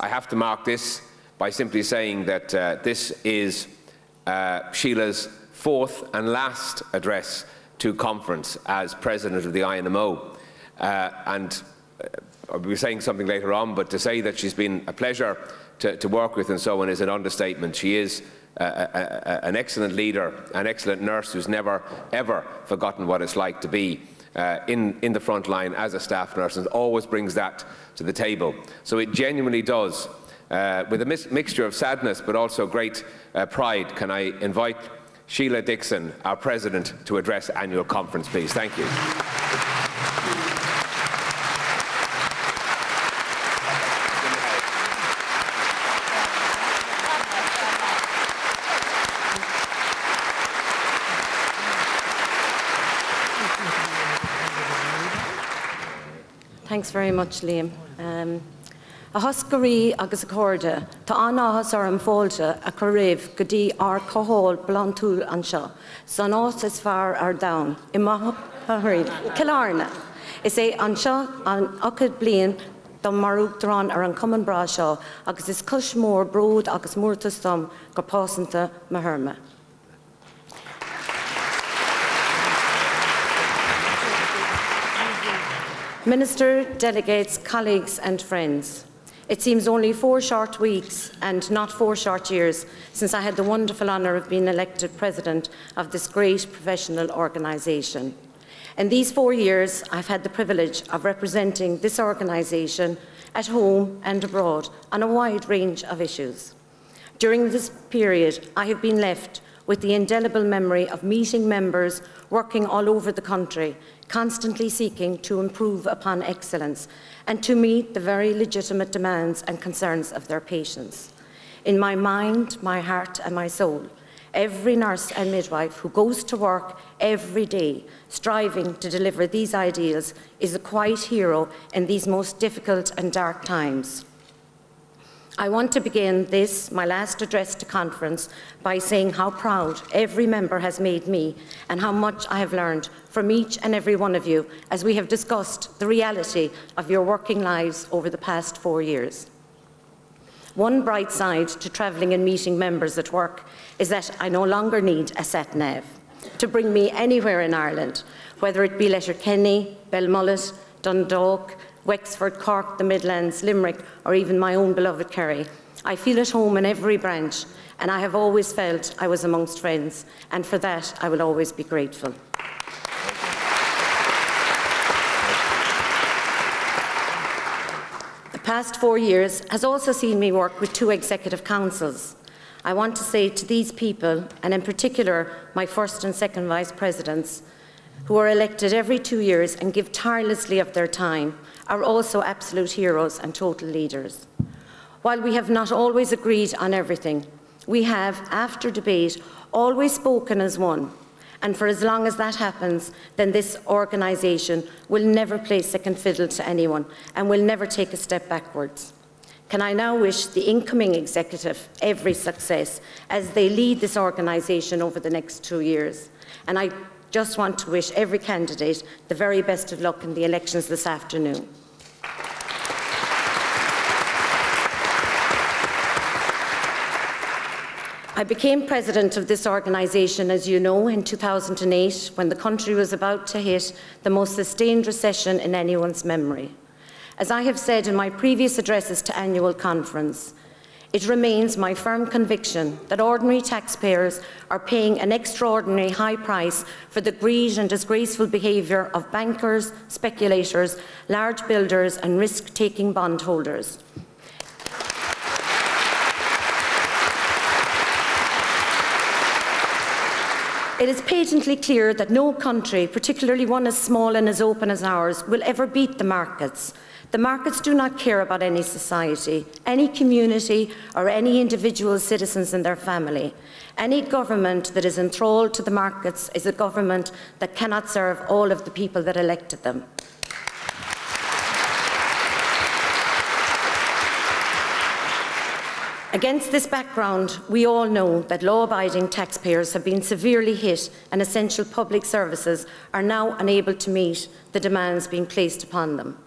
I have to mark this by simply saying that this is Sheila's fourth and last address to conference as President of the INMO. I'll be saying something later on, but to say that she's been a pleasure to work with and so on is an understatement. She is an excellent leader, an excellent nurse who's never, ever forgotten what it's like to be in the front line as a staff nurse, and always brings that to the table. So it genuinely does, with a mixture of sadness but also great pride, can I invite Sheila Dickson, our President, to address annual conference, please. Thank you. Thanks very much, Liam. A hoscarí agus a córda, tá anáthas ar an fóilte a choibh go dtí ar cohol blantúil an seo, san áit is fearr ar domhan, I maithrí, Killarna. Is é an seo an 8 bliain don marúachtarán ar an cumann bra seo, agus is cos mór bród agus múirtas dom gur pásanta Mahirma. Minister, delegates, colleagues and friends, it seems only 4 short weeks and not 4 short years since I had the wonderful honour of being elected President of this great professional organisation. In these 4 years, I've had the privilege of representing this organisation at home and abroad on a wide range of issues. During this period, I have been left with the indelible memory of meeting members working all over the country, constantly seeking to improve upon excellence and to meet the very legitimate demands and concerns of their patients. In my mind, my heart and my soul, every nurse and midwife who goes to work every day striving to deliver these ideals is a quiet hero in these most difficult and dark times. I want to begin this, my last address to conference, by saying how proud every member has made me and how much I have learned from each and every one of you as we have discussed the reality of your working lives over the past 4 years. One bright side to travelling and meeting members at work is that I no longer need a sat-nav to bring me anywhere in Ireland, whether it be Letterkenny, Belmullet, Dundalk, Wexford, Cork, the Midlands, Limerick, or even my own beloved Kerry. I feel at home in every branch, and I have always felt I was amongst friends, and for that I will always be grateful. The past 4 years has also seen me work with 2 executive councils. I want to say to these people, and in particular my first and second vice presidents, who are elected every 2 years and give tirelessly of their time, are also absolute heroes and total leaders. While we have not always agreed on everything, we have, after debate, always spoken as one. And for as long as that happens, then this organisation will never play second fiddle to anyone and will never take a step backwards. Can I now wish the incoming executive every success as they lead this organisation over the next 2 years. And I just want to wish every candidate the very best of luck in the elections this afternoon. I became president of this organisation, as you know, in 2008, when the country was about to hit the most sustained recession in anyone's memory. As I have said in my previous addresses to annual conference, it remains my firm conviction that ordinary taxpayers are paying an extraordinary high price for the greed and disgraceful behaviour of bankers, speculators, large builders and risk-taking bondholders. It is patently clear that no country, particularly one as small and as open as ours, will ever beat the markets. The markets do not care about any society, any community, or any individual citizens and their family. Any government that is enthralled to the markets is a government that cannot serve all of the people that elected them. Against this background, we all know that law-abiding taxpayers have been severely hit and essential public services are now unable to meet the demands being placed upon them.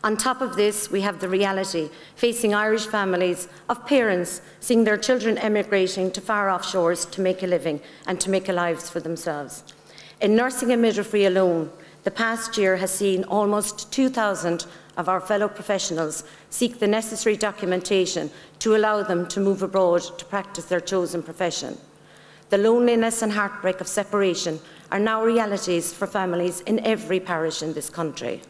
On top of this, we have the reality facing Irish families of parents seeing their children emigrating to far-off shores to make a living and to make lives for themselves. In nursing and midwifery alone, the past year has seen almost 2,000 of our fellow professionals seek the necessary documentation to allow them to move abroad to practice their chosen profession. The loneliness and heartbreak of separation are now realities for families in every parish in this country.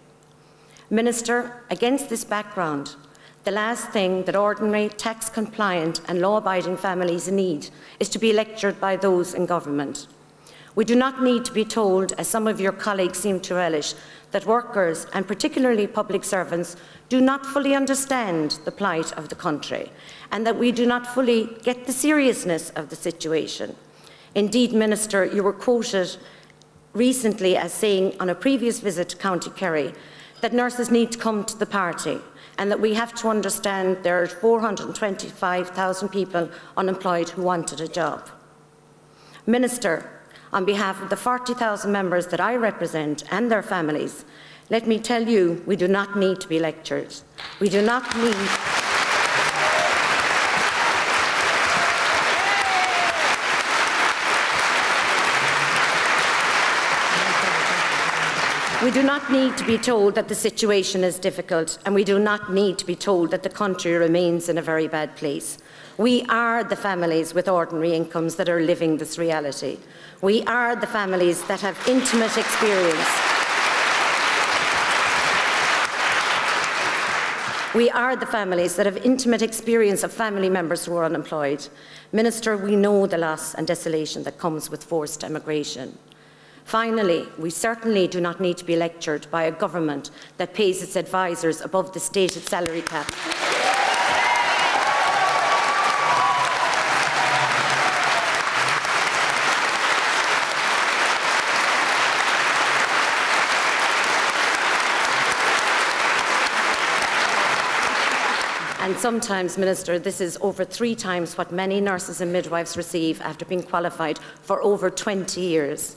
Minister, against this background, the last thing that ordinary, tax-compliant and law-abiding families need is to be lectured by those in government. We do not need to be told, as some of your colleagues seem to relish, that workers, and particularly public servants, do not fully understand the plight of the country, and that we do not fully get the seriousness of the situation. Indeed, Minister, you were quoted recently as saying on a previous visit to County Kerry that nurses need to come to the party, and that we have to understand there are 425,000 people unemployed who wanted a job. Minister, on behalf of the 40,000 members that I represent and their families, let me tell you, we do not need to be lectured. We do not need... We do not need to be told that the situation is difficult, and we do not need to be told that the country remains in a very bad place. We are the families with ordinary incomes that are living this reality. We are the families that have intimate experience. We are the families that have intimate experience of family members who are unemployed. Minister, we know the loss and desolation that comes with forced emigration. Finally, we certainly do not need to be lectured by a government that pays its advisers above the stated salary cap. And sometimes, Minister, this is over 3 times what many nurses and midwives receive after being qualified for over 20 years.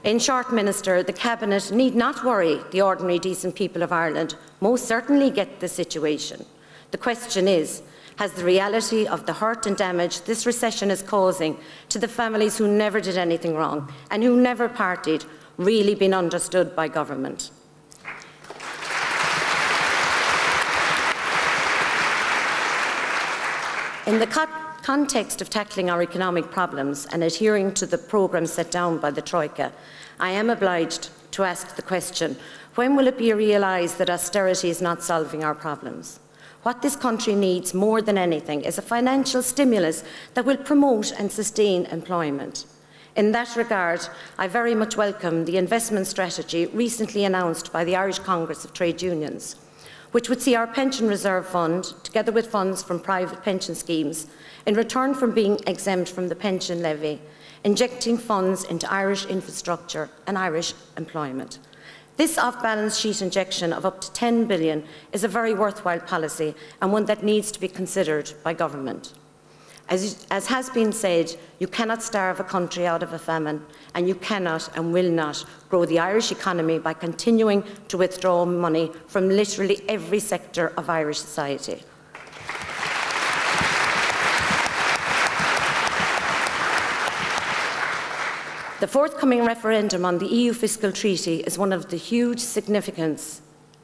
In short, Minister, the Cabinet need not worry. The ordinary, decent people of Ireland most certainly get the situation. The question is, has the reality of the hurt and damage this recession is causing to the families who never did anything wrong and who never partied really been understood by government? In the context of tackling our economic problems and adhering to the programme set down by the Troika, I am obliged to ask the question, when will it be realised that austerity is not solving our problems? What this country needs more than anything is a financial stimulus that will promote and sustain employment. In that regard, I very much welcome the investment strategy recently announced by the Irish Congress of Trade Unions, which would see our pension reserve fund, together with funds from private pension schemes, in return from being exempt from the pension levy, injecting funds into Irish infrastructure and Irish employment. This off-balance sheet injection of up to 10 billion is a very worthwhile policy and one that needs to be considered by government. As has been said, you cannot starve a country out of a famine, and you cannot and will not grow the Irish economy by continuing to withdraw money from literally every sector of Irish society. The forthcoming referendum on the EU Fiscal Treaty is one of the huge significance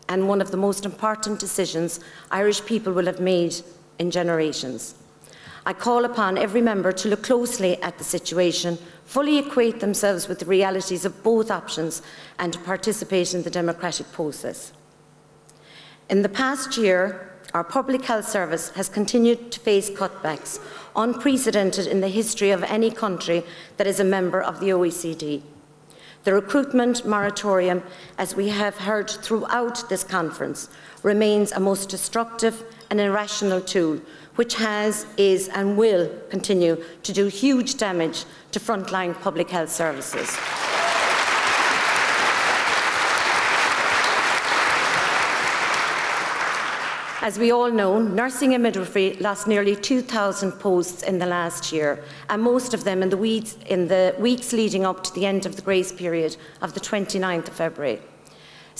and one of the most important decisions Irish people will have made in generations. I call upon every member to look closely at the situation, fully equate themselves with the realities of both options, and to participate in the democratic process. In the past year, our public health service has continued to face cutbacks, unprecedented in the history of any country that is a member of the OECD. The recruitment moratorium, as we have heard throughout this conference, remains a most destructive and irrational tool, which has, is and will continue to do huge damage to frontline public health services. As we all know, nursing and midwifery lost nearly 2,000 posts in the last year, and most of them in the weeks leading up to the end of the grace period of the 29th of February.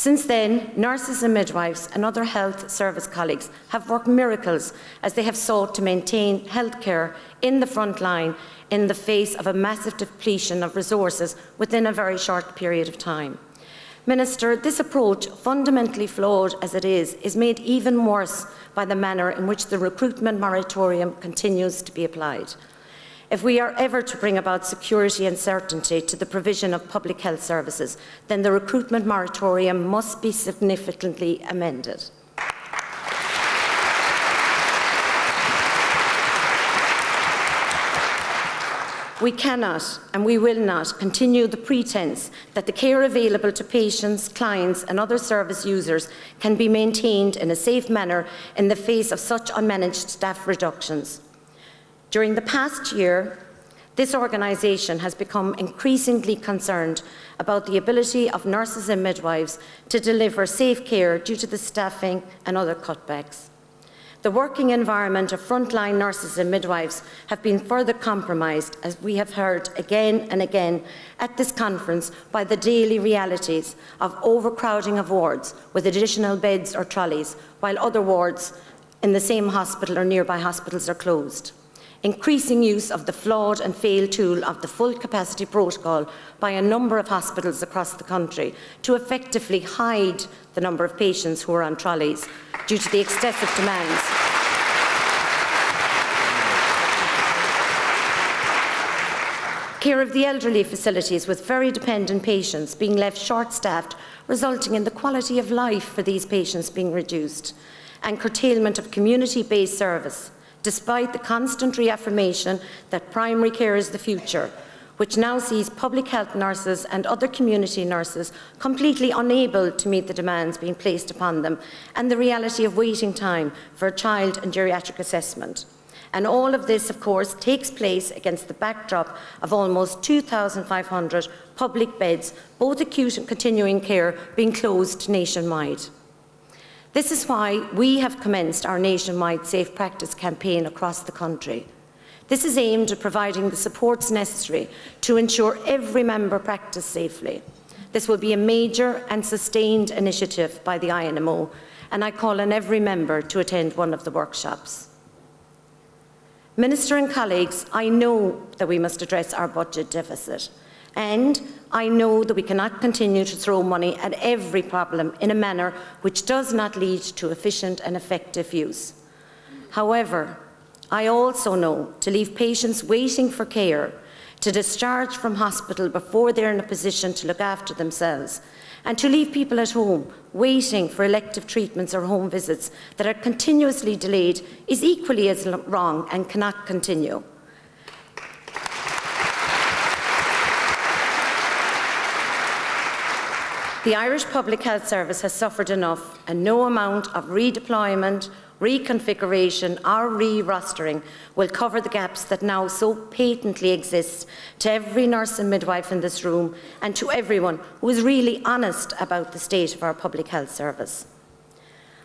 Since then, nurses and midwives and other health service colleagues have worked miracles as they have sought to maintain healthcare in the front line in the face of a massive depletion of resources within a very short period of time. Minister, this approach, fundamentally flawed as it is made even worse by the manner in which the recruitment moratorium continues to be applied. If we are ever to bring about security and certainty to the provision of public health services, then the recruitment moratorium must be significantly amended. We cannot and we will not continue the pretence that the care available to patients, clients and other service users can be maintained in a safe manner in the face of such unmanaged staff reductions. During the past year, this organisation has become increasingly concerned about the ability of nurses and midwives to deliver safe care due to the staffing and other cutbacks. The working environment of frontline nurses and midwives have been further compromised, as we have heard again and again at this conference, by the daily realities of overcrowding of wards with additional beds or trolleys, while other wards in the same hospital or nearby hospitals are closed. Increasing use of the flawed and failed tool of the full capacity protocol by a number of hospitals across the country to effectively hide the number of patients who are on trolleys due to the excessive demands. Care of the elderly facilities with very dependent patients being left short-staffed, resulting in the quality of life for these patients being reduced, and curtailment of community-based service, despite the constant reaffirmation that primary care is the future, which now sees public health nurses and other community nurses completely unable to meet the demands being placed upon them, and the reality of waiting time for a child and geriatric assessment. And all of this, of course, takes place against the backdrop of almost 2,500 public beds, both acute and continuing care, being closed nationwide. This is why we have commenced our nationwide Safe Practice campaign across the country. This is aimed at providing the supports necessary to ensure every member practice safely. This will be a major and sustained initiative by the INMO, and I call on every member to attend one of the workshops. Minister and colleagues, I know that we must address our budget deficit, and I know that we cannot continue to throw money at every problem in a manner which does not lead to efficient and effective use. However, I also know to leave patients waiting for care, to discharge from hospital before they're in a position to look after themselves, and to leave people at home waiting for elective treatments or home visits that are continuously delayed is equally as wrong and cannot continue. The Irish Public Health Service has suffered enough, and no amount of redeployment, reconfiguration or re-rostering will cover the gaps that now so patently exist to every nurse and midwife in this room and to everyone who is really honest about the state of our public health service.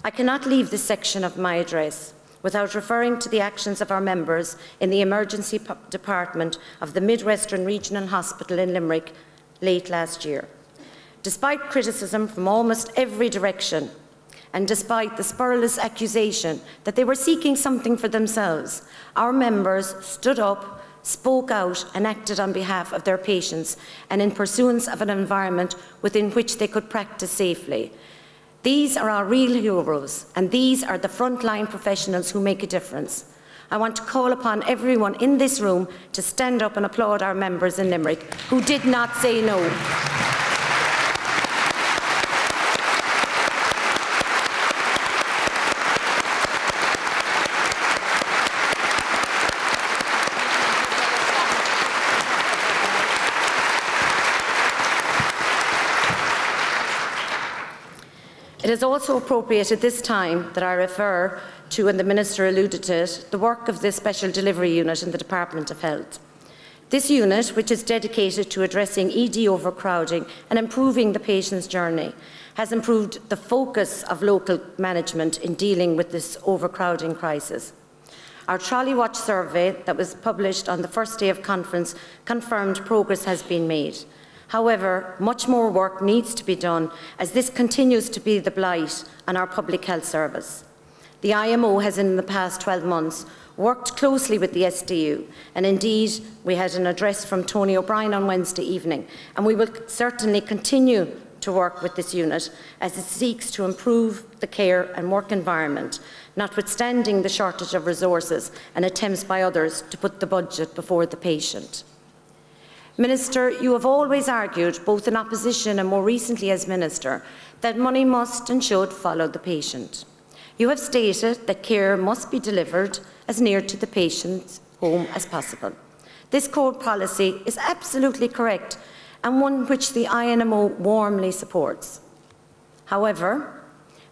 I cannot leave this section of my address without referring to the actions of our members in the emergency department of the Midwestern Regional Hospital in Limerick late last year. Despite criticism from almost every direction, and despite the scurrilous accusation that they were seeking something for themselves, our members stood up, spoke out and acted on behalf of their patients and in pursuance of an environment within which they could practice safely. These are our real heroes, and these are the frontline professionals who make a difference. I want to call upon everyone in this room to stand up and applaud our members in Limerick who did not say no. It is also appropriate at this time that I refer to, and the Minister alluded to it, the work of this Special Delivery Unit in the Department of Health. This unit, which is dedicated to addressing ED overcrowding and improving the patient's journey, has improved the focus of local management in dealing with this overcrowding crisis. Our Trolley Watch survey that was published on the first day of conference confirmed progress has been made. However, much more work needs to be done as this continues to be the blight on our public health service. The INMO has in the past 12 months worked closely with the SDU, and indeed we had an address from Tony O'Brien on Wednesday evening, and we will certainly continue to work with this unit as it seeks to improve the care and work environment, notwithstanding the shortage of resources and attempts by others to put the budget before the patient. Minister, you have always argued, both in opposition and more recently as Minister, that money must and should follow the patient. You have stated that care must be delivered as near to the patient's home as possible. This core policy is absolutely correct and one which the INMO warmly supports. However,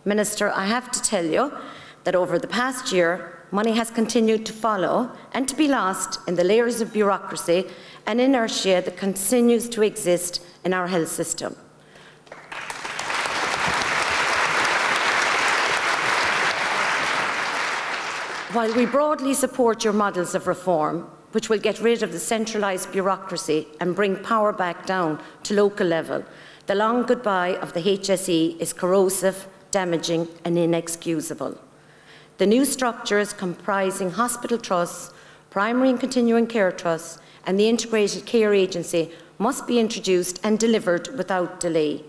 Minister, I have to tell you that over the past year, money has continued to follow and to be lost in the layers of bureaucracy and inertia that continues to exist in our health system. While we broadly support your models of reform, which will get rid of the centralised bureaucracy and bring power back down to local level, the long goodbye of the HSE is corrosive, damaging and inexcusable. The new structures comprising hospital trusts, primary and continuing care trusts and the integrated care agency must be introduced and delivered without delay.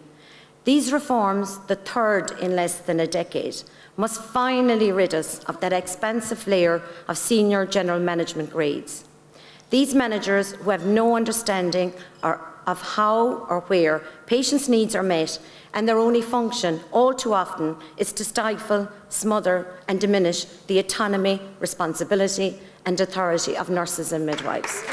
These reforms, the third in less than a decade, must finally rid us of that expansive layer of senior general management grades. These managers who have no understanding of how or where patients' needs are met, and their only function, all too often, is to stifle, smother and diminish the autonomy, responsibility and authority of nurses and midwives.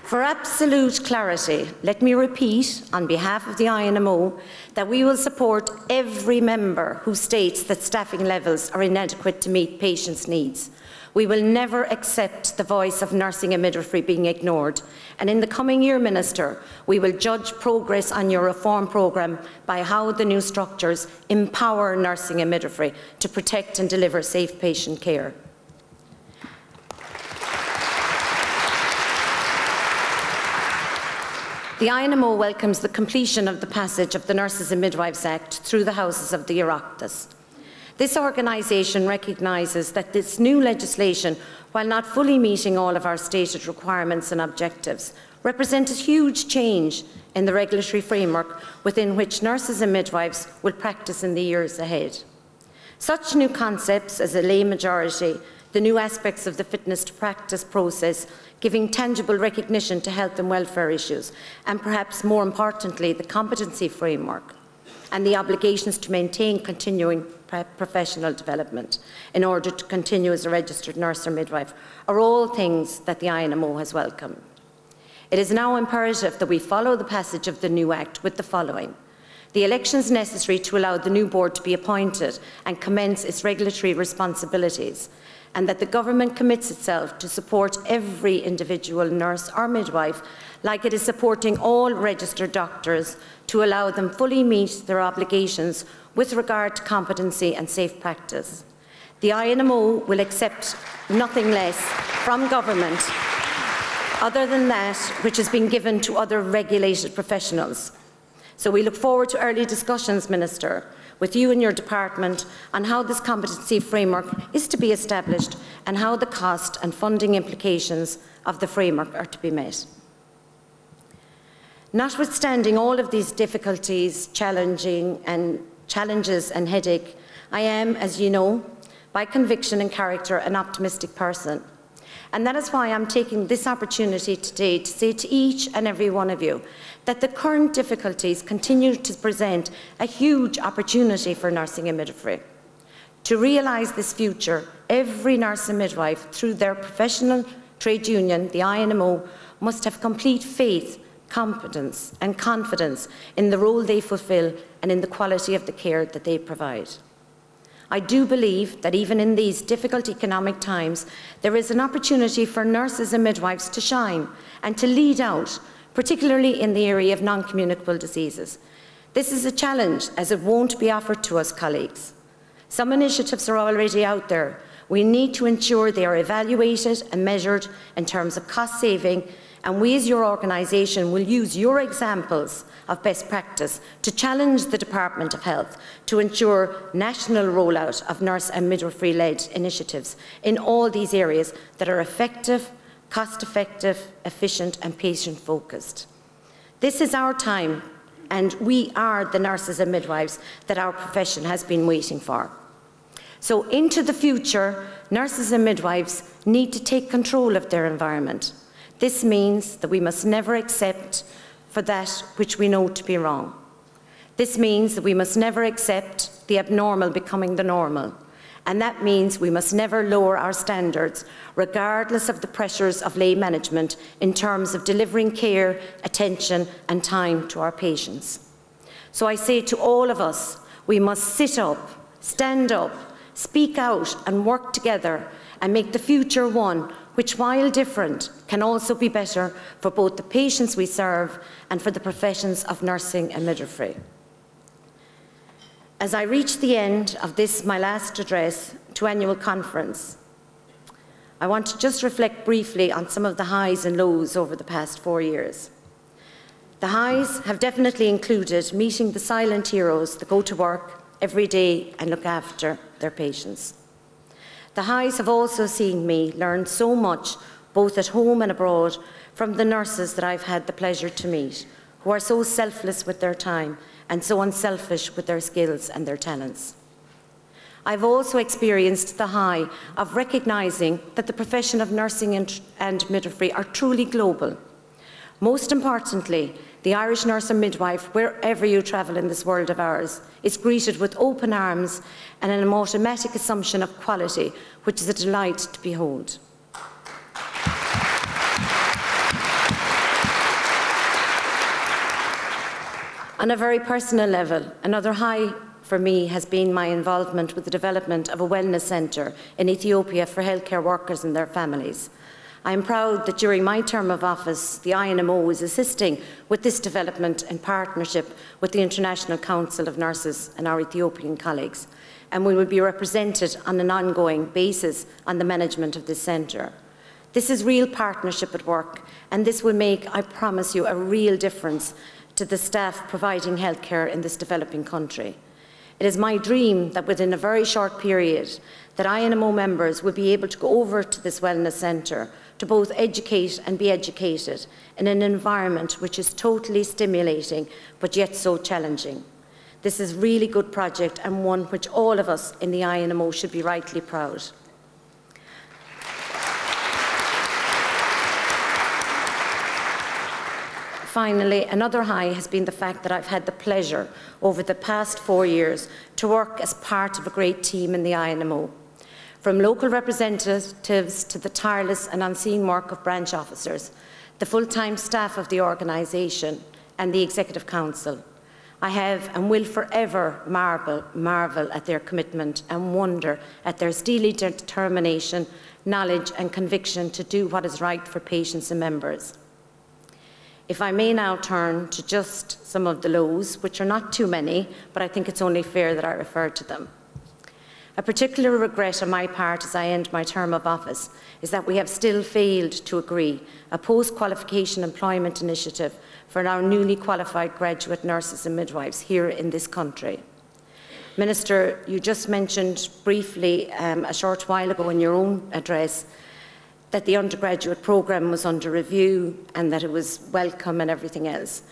For absolute clarity, let me repeat on behalf of the INMO that we will support every member who states that staffing levels are inadequate to meet patients' needs. We will never accept the voice of nursing and midwifery being ignored. And in the coming year, Minister, we will judge progress on your reform programme by how the new structures empower nursing and midwifery to protect and deliver safe patient care. The INMO welcomes the completion of the passage of the Nurses and Midwives Act through the Houses of the Oireachtas. This organisation recognises that this new legislation, while not fully meeting all of our stated requirements and objectives, represents a huge change in the regulatory framework within which nurses and midwives will practice in the years ahead. Such new concepts as a lay majority, the new aspects of the fitness to practice process, giving tangible recognition to health and welfare issues, and perhaps more importantly, the competency framework and the obligations to maintain continuing professional development in order to continue as a registered nurse or midwife, are all things that the INMO has welcomed. It is now imperative that we follow the passage of the new Act with the following: the elections necessary to allow the new board to be appointed and commence its regulatory responsibilities, and that the government commits itself to support every individual nurse or midwife like it is supporting all registered doctors to allow them fully meet their obligations with regard to competency and safe practice. The INMO will accept nothing less from government other than that which has been given to other regulated professionals. So we look forward to early discussions, Minister, with you and your department on how this competency framework is to be established and how the cost and funding implications of the framework are to be met. Notwithstanding all of these difficulties, challenges and headache, I am, as you know, by conviction and character, an optimistic person. And that is why I'm taking this opportunity today to say to each and every one of you that the current difficulties continue to present a huge opportunity for nursing and midwifery. To realise this future, every nurse and midwife, through their professional trade union, the INMO, must have complete faith, competence and confidence in the role they fulfil and in the quality of the care that they provide. I do believe that even in these difficult economic times, there is an opportunity for nurses and midwives to shine and to lead out, particularly in the area of non-communicable diseases. This is a challenge, as it won't be offered to us, colleagues. Some initiatives are already out there, We need to ensure they are evaluated and measured in terms of cost saving, and we as your organisation will use your examples of best practice to challenge the Department of Health to ensure national rollout of nurse and midwifery-led initiatives in all these areas that are effective, cost-effective, efficient and patient-focused. This is our time, and we are the nurses and midwives that our profession has been waiting for. So into the future, nurses and midwives need to take control of their environment. This means that we must never accept for that which we know to be wrong. This means that we must never accept the abnormal becoming the normal. And that means we must never lower our standards, regardless of the pressures of lay management in terms of delivering care, attention and time to our patients. So I say to all of us, we must sit up, stand up, speak out and work together and make the future one which, while different, can also be better for both the patients we serve and for the professions of nursing and midwifery. As I reach the end of this, my last address to annual conference, I want to just reflect briefly on some of the highs and lows over the past 4 years. The highs have definitely included meeting the silent heroes that go to work every day and look after their patients. The highs have also seen me learn so much, both at home and abroad, from the nurses that I've had the pleasure to meet, who are so selfless with their time and so unselfish with their skills and their talents. I've also experienced the high of recognising that the profession of nursing and midwifery are truly global. Most importantly, the Irish nurse and midwife, wherever you travel in this world of ours, is greeted with open arms and an automatic assumption of quality, which is a delight to behold. On a very personal level, another high for me has been my involvement with the development of a wellness centre in Ethiopia for healthcare workers and their families. I am proud that during my term of office, the INMO is assisting with this development in partnership with the International Council of Nurses and our Ethiopian colleagues, and we will be represented on an ongoing basis on the management of this centre. This is real partnership at work, and this will make, I promise you, a real difference to the staff providing healthcare in this developing country. It is my dream that within a very short period that INMO members will be able to go over to this wellness centre to both educate and be educated in an environment which is totally stimulating but yet so challenging. This is a really good project and one which all of us in the INMO should be rightly proud. Finally, another high has been the fact that I've had the pleasure over the past 4 years to work as part of a great team in the INMO. From local representatives to the tireless and unseen work of branch officers, the full-time staff of the organisation and the Executive Council, I have and will forever marvel at their commitment and wonder at their steely determination, knowledge and conviction to do what is right for patients and members. If I may now turn to just some of the lows, which are not too many, but I think it's only fair that I refer to them. A particular regret on my part as I end my term of office is that we have still failed to agree a post-qualification employment initiative for our newly qualified graduate nurses and midwives here in this country. Minister, you just mentioned briefly a short while ago in your own address that the undergraduate programme was under review and that it was welcome and everything else.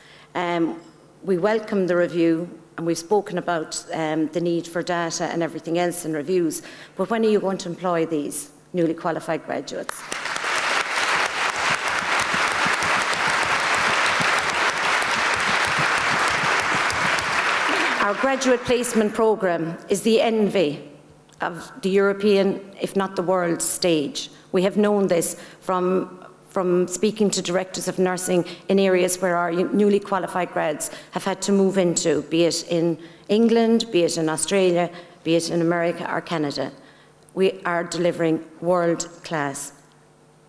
We welcome the review and we've spoken about the need for data and everything else in reviews, but when are you going to employ these newly qualified graduates? Our graduate placement programme is the envy of the European, if not the world stage. We have known this from speaking to directors of nursing in areas where our newly qualified grads have had to move into, be it in England, be it in Australia, be it in America or Canada. We are delivering world-class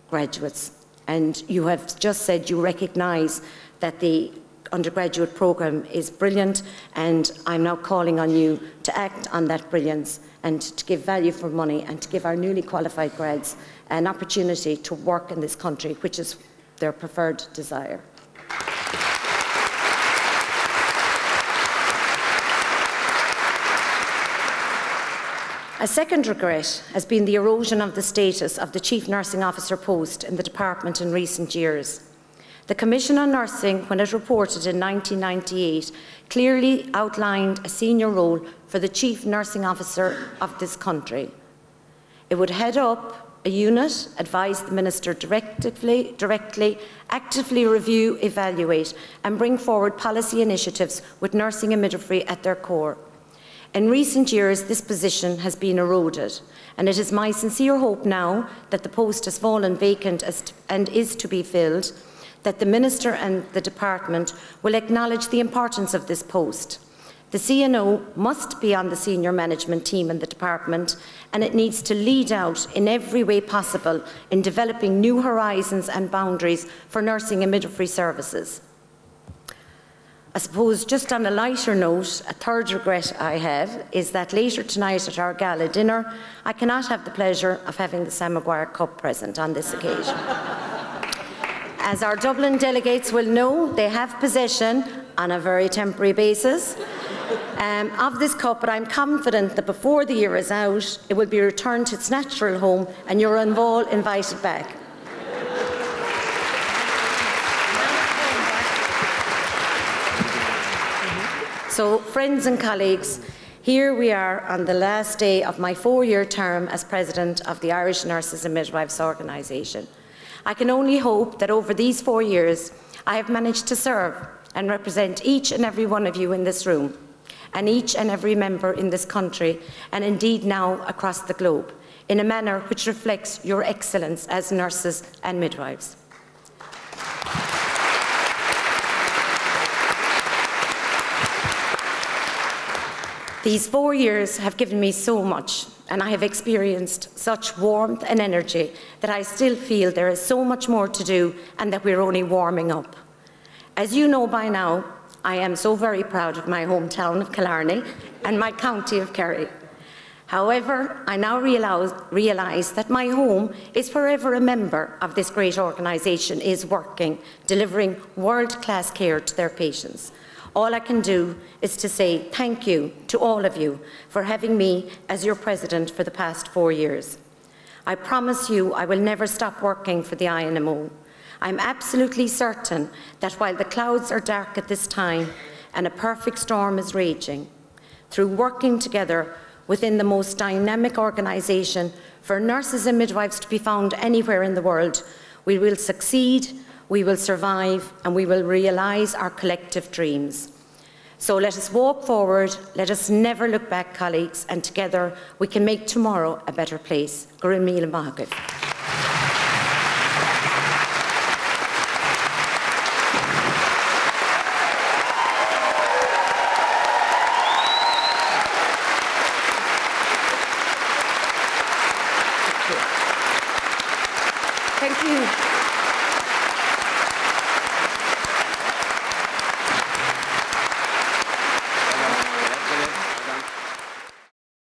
graduates. And you have just said you recognise that the undergraduate programme is brilliant, and I'm now calling on you to act on that brilliance and to give value for money and to give our newly qualified grads an opportunity to work in this country, which is their preferred desire. A second regret has been the erosion of the status of the Chief Nursing Officer post in the department in recent years. The Commission on Nursing, when it reported in 1998, clearly outlined a senior role for the Chief Nursing Officer of this country. It would head up a unit, advise the Minister directly, actively review, evaluate and bring forward policy initiatives with nursing and midwifery at their core. In recent years, this position has been eroded, and it is my sincere hope now that the post has fallen vacant and is to be filled, that the Minister and the Department will acknowledge the importance of this post. The CNO must be on the senior management team in the Department, and it needs to lead out in every way possible in developing new horizons and boundaries for nursing and midwifery services. I suppose, just on a lighter note, a third regret I have is that later tonight at our gala dinner, I cannot have the pleasure of having the Sam Maguire Cup present on this occasion. As our Dublin delegates will know, they have possession, on a very temporary basis, of this cup, but I'm confident that before the year is out, it will be returned to its natural home and you're all invited back. So, friends and colleagues, here we are on the last day of my 4-year term as President of the Irish Nurses and Midwives Organisation. I can only hope that over these 4 years, I have managed to serve and represent each and every one of you in this room, and each and every member in this country, and indeed now across the globe, in a manner which reflects your excellence as nurses and midwives. These 4 years have given me so much, and I have experienced such warmth and energy that I still feel there is so much more to do and that we're only warming up. As you know by now, I am so very proud of my hometown of Killarney and my county of Kerry. However, I now realise that my home is wherever a member of this great organisation is working, delivering world-class care to their patients. All I can do is to say thank you to all of you for having me as your President for the past 4 years. I promise you I will never stop working for the INMO. I'm absolutely certain that while the clouds are dark at this time and a perfect storm is raging, through working together within the most dynamic organisation for nurses and midwives to be found anywhere in the world, we will succeed, we will survive, and we will realise our collective dreams. So let us walk forward, let us never look back, colleagues, and together we can make tomorrow a better place. Gurun Míle Maith. Thank you.